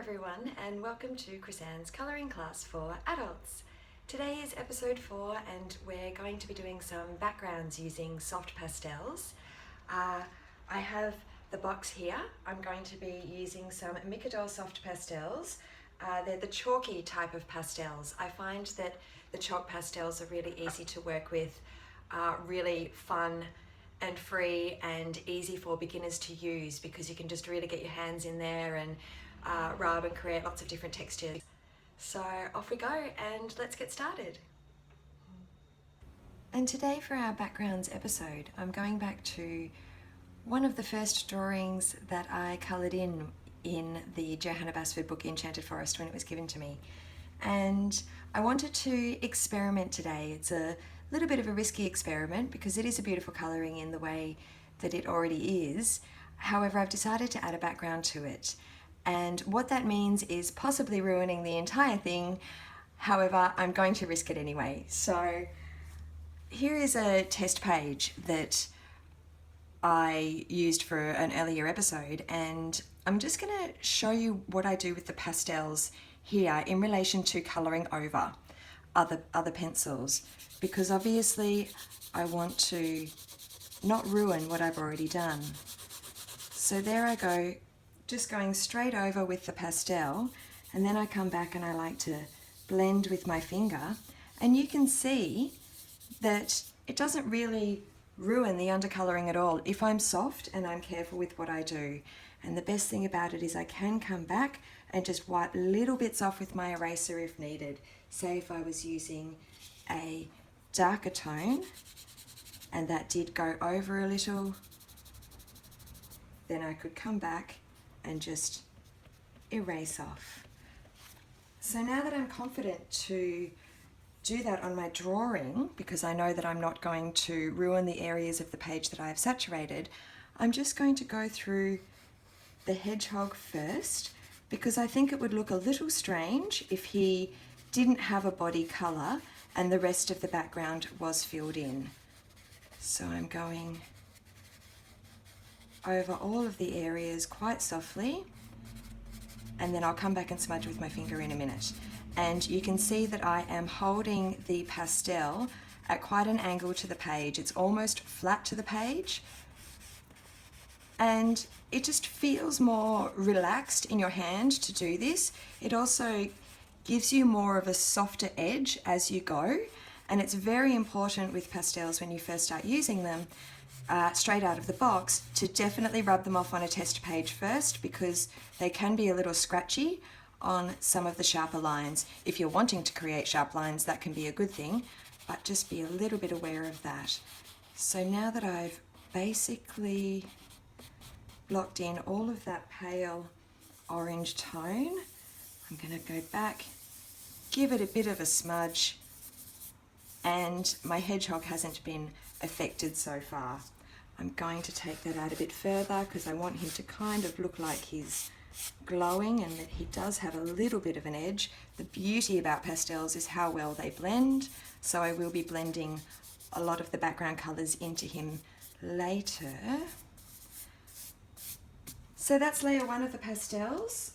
everyone, and welcome to Crisanne's colouring class for adults. Today is episode 4 and we're going to be doing some backgrounds using soft pastels. I have the box here. I'm going to be using some Micador soft pastels. They're the chalky type of pastels. I find that the chalk pastels are really easy to work with, really fun and free and easy for beginners to use because you can just really get your hands in there and rub and create lots of different textures. So off we go and let's get started. And today for our backgrounds episode, I'm going back to one of the first drawings that I coloured in the Johanna Basford book Enchanted Forest when it was given to me. And I wanted to experiment today. It's a little bit of a risky experiment because it is a beautiful colouring in the way that it already is. However, I've decided to add a background to it. And what that means is possibly ruining the entire thing. However, I'm going to risk it anyway. So here is a test page that I used for an earlier episode, and I'm just going to show you what I do with the pastels here in relation to colouring over other pencils, because obviously I want to not ruin what I've already done. So there I go, just going straight over with the pastel, and then I come back and I like to blend with my finger, and you can see that it doesn't really ruin the undercolouring at all if I'm soft and I'm careful with what I do. And the best thing about it is I can come back and just wipe little bits off with my eraser if needed. Say if I was using a darker tone and that did go over a little, then I could come back and just erase off. So now that I'm confident to do that on my drawing, because I know that I'm not going to ruin the areas of the page that I have saturated, I'm just going to go through the hedgehog first, because I think it would look a little strange if he didn't have a body colour and the rest of the background was filled in. So I'm going over all of the areas quite softly, and then I'll come back and smudge with my finger in a minute. And you can see that I am holding the pastel at quite an angle to the page. It's almost flat to the page, and it just feels more relaxed in your hand to do this. It also gives you more of a softer edge as you go, and it's very important with pastels when you first start using them straight out of the box to definitely rub them off on a test page first, because they can be a little scratchy on some of the sharper lines. If you're wanting to create sharp lines, that can be a good thing, but just be a little bit aware of that. So now that I've basically blocked in all of that pale orange tone, I'm going to go back, give it a bit of a smudge, and my hedgehog hasn't been affected so far. I'm going to take that out a bit further because I want him to kind of look like he's glowing and that he does have a little bit of an edge. The beauty about pastels is how well they blend, so I will be blending a lot of the background colours into him later. So that's layer 1 of the pastels,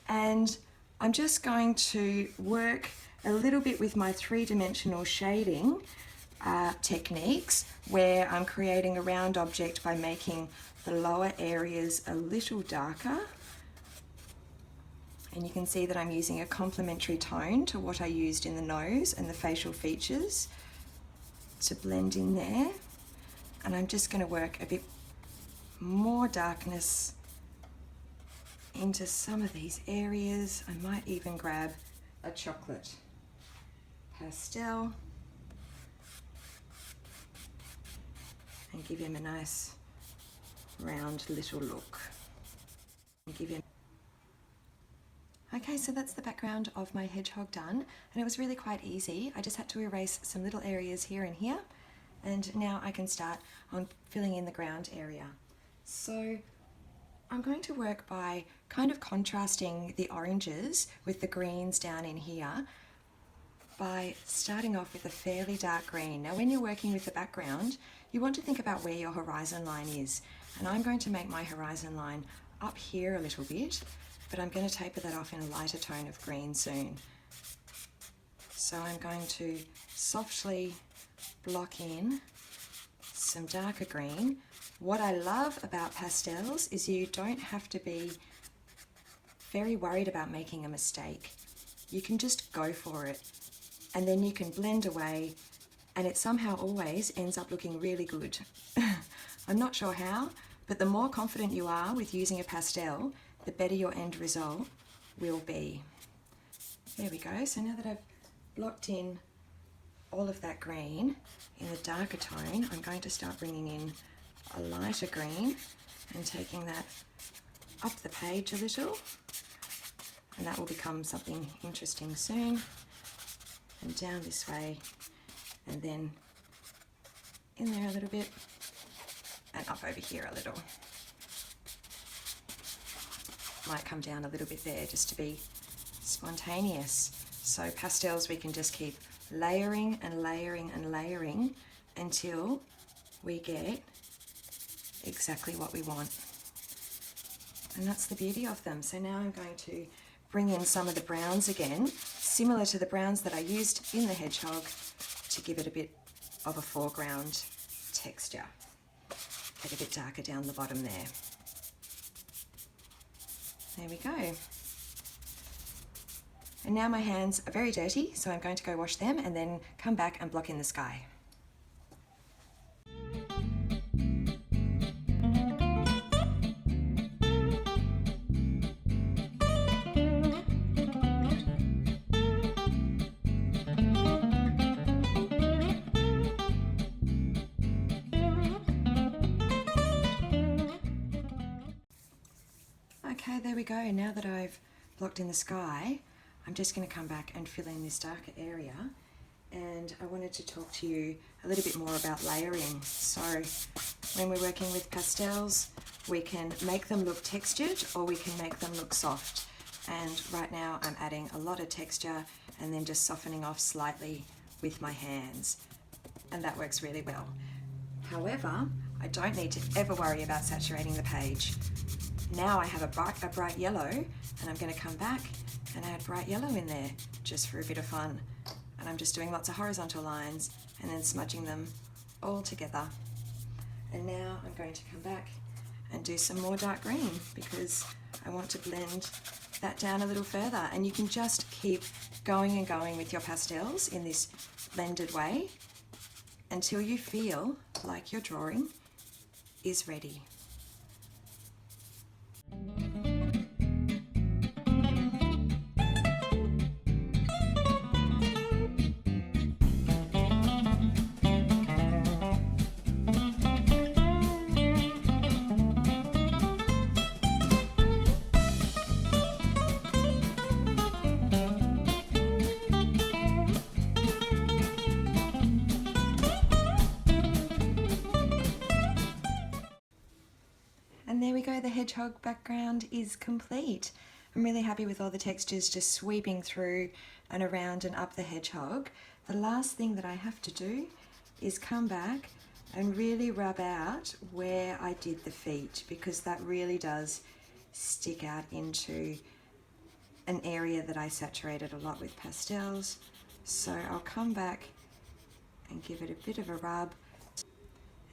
and I'm just going to work a little bit with my three-dimensional shading techniques, where I'm creating a round object by making the lower areas a little darker. And you can see that I'm using a complementary tone to what I used in the nose and the facial features to blend in there. And I'm just going to work a bit more darkness into some of these areas. I might even grab a chocolate pastel and give him a nice round little look. Okay, so that's the background of my hedgehog done, and it was really quite easy. I just had to erase some little areas here and here, and now I can start on filling in the ground area. So I'm going to work by kind of contrasting the oranges with the greens down in here by starting off with a fairly dark green. Now when you're working with the background, you want to think about where your horizon line is, and I'm going to make my horizon line up here a little bit, but I'm going to taper that off in a lighter tone of green soon. So I'm going to softly block in some darker green. What I love about pastels is you don't have to be very worried about making a mistake. You can just go for it, and then you can blend away, and it somehow always ends up looking really good. I'm not sure how, but the more confident you are with using a pastel, the better your end result will be. There we go. So now that I've blocked in all of that green in the darker tone, I'm going to start bringing in a lighter green and taking that up the page a little, and that will become something interesting soon. And down this way, and then in there a little bit, and up over here a little. Might come down a little bit there just to be spontaneous. So pastels, we can just keep layering and layering and layering until we get exactly what we want. And that's the beauty of them. So now I'm going to bring in some of the browns again, similar to the browns that I used in the hedgehog, to give it a bit of a foreground texture. Get a bit darker down the bottom there. There we go. And now my hands are very dirty, so I'm going to go wash them and then come back and block in the sky. Okay, there we go. Now that I've blocked in the sky, I'm just going to come back and fill in this darker area. And I wanted to talk to you a little bit more about layering. So when we're working with pastels, we can make them look textured or we can make them look soft. And right now I'm adding a lot of texture and then just softening off slightly with my hands. And that works really well. However, I don't need to ever worry about saturating the page. Now I have a bright yellow, and I'm going to come back and add bright yellow in there just for a bit of fun. And I'm just doing lots of horizontal lines and then smudging them all together. And now I'm going to come back and do some more dark green because I want to blend that down a little further. And you can just keep going and going with your pastels in this blended way until you feel like your drawing is ready. And there we go, the hedgehog background is complete. I'm really happy with all the textures just sweeping through and around and up the hedgehog. The last thing that I have to do is come back and really rub out where I did the feet, because that really does stick out into an area that I saturated a lot with pastels. So I'll come back and give it a bit of a rub.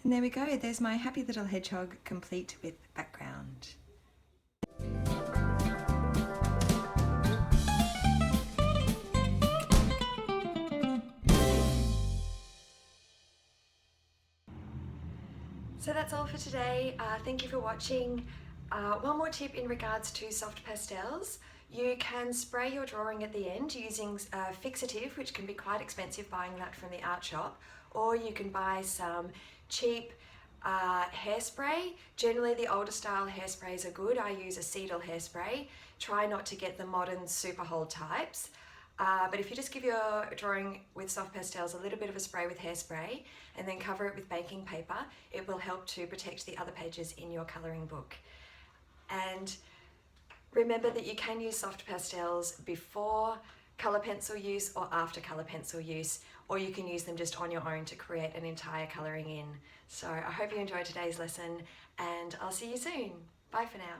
And there we go, there's my happy little hedgehog complete with background. So that's all for today. Thank you for watching. One more tip in regards to soft pastels. You can spray your drawing at the end using fixative, which can be quite expensive buying that from the art shop, or you can buy some cheap hairspray. Generally the older style hairsprays are good. I use acetyl hairspray. Try not to get the modern super hold types. But if you just give your drawing with soft pastels a little bit of a spray with hairspray and then cover it with baking paper, it will help to protect the other pages in your colouring book. And remember that you can use soft pastels before colour pencil use or after colour pencil use, or you can use them just on your own to create an entire colouring in. So I hope you enjoyed today's lesson and I'll see you soon. Bye for now.